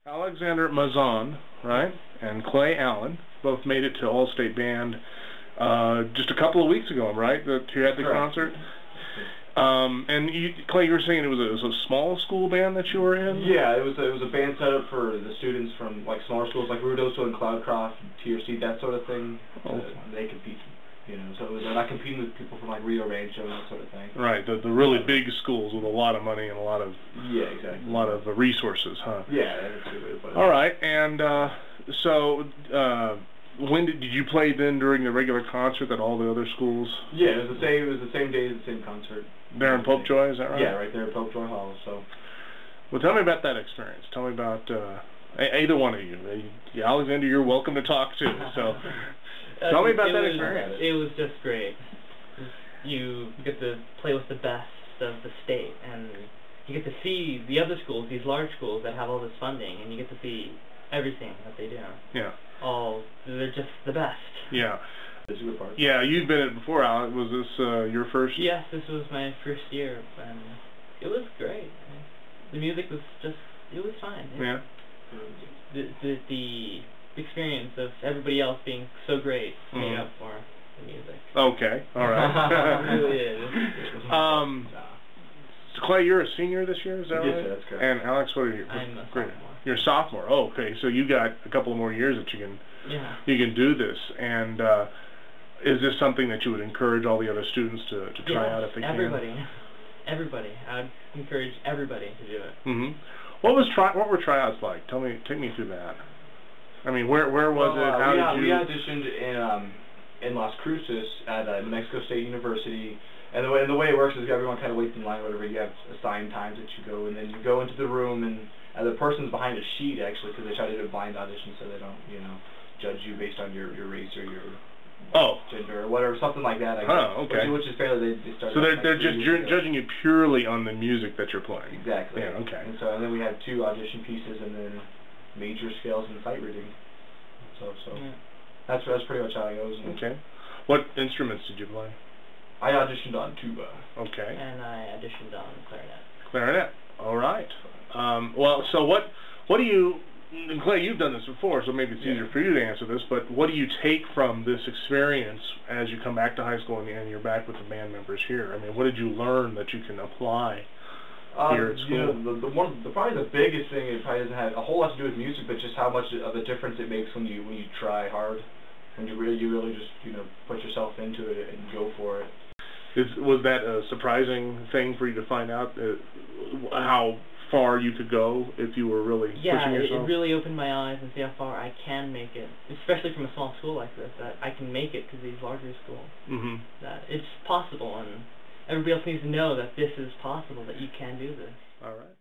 Alexander Mozel, right, and Clay Allen both made it to All-State Band just a couple of weeks ago, right? You had the concert. And Clay, you were saying it was a small school band that you were in? Yeah, it was a band set up for the students from like smaller schools like Rudoso and Cloudcroft, TRC, that sort of thing. Oh. They compete, so they're not competing with people from like Rio Rancho and that sort of thing. Right, the really big schools with a lot of money and a lot of resources, huh? Yeah, that's a good way to put it. All right, and so when did you play then during the regular concert at all the other schools? Yeah, it was the same day as the same concert. There in Popejoy, is that right? Yeah, right there at Popejoy Hall. So, well, tell me about that experience. Tell me about either one of you. Alexander, you're welcome to talk too. So, tell me about that experience. It was just great. You get to play with the best of the state, and you get to see the other schools, these large schools that have all this funding, and you get to see everything that they do. Yeah. They're just the best. Yeah. This is a good part. Yeah, you've been it before, Alex. Was this your first? Yes, this was my first year, and it was great. The music was it was fine. Yeah. The experience of everybody else being so great made up for the music. Okay, all right. It really is. So Clay, you're a senior this year, is that right? Yes, sir, that's correct. And Alex, what are you? I'm a great. sophomore. You're a sophomore. Oh, okay. So you got a couple of more years that you can do this. And is this something that you would encourage all the other students to try out if they can? Everybody. I'd encourage everybody to do it. Mm-hmm. What were tryouts like? Take me through that. I mean, where was it? How did you? We auditioned in Las Cruces at New Mexico State University. And the way it works is everyone kind of waits in line, whatever. You have assigned times that you go, and then you go into the room, and the person's behind a sheet, actually, because they try to do a blind audition so they don't, judge you based on your race or your gender or whatever, something like that. I guess. Okay. Which is fairly, they started. So they're just judging you purely on the music that you're playing. Exactly. Yeah. Okay. And then we had 2 audition pieces, and then major scales and sight reading. So that's pretty much how it goes. Okay. What instruments did you play? I auditioned on tuba. Okay. And I auditioned on clarinet. Clarinet. All right. Well, so what do you, and Clay, you've done this before, so maybe it's easier for you to answer this, but what do you take from this experience as you come back to high school and you're back with the band members here? I mean, what did you learn that you can apply here at school? Probably the biggest thing, it probably doesn't have a whole lot to do with music, but just how much of a difference it makes when you try hard, when you really just put yourself into it and go for it. Was that a surprising thing for you to find out how far you could go if you were really pushing yourself? Yeah, it really opened my eyes and see how far I can make it, especially from a small school like this, that I can make it to these larger schools. Mm-hmm. That it's possible, and everybody else needs to know that this is possible, that you can do this. All right.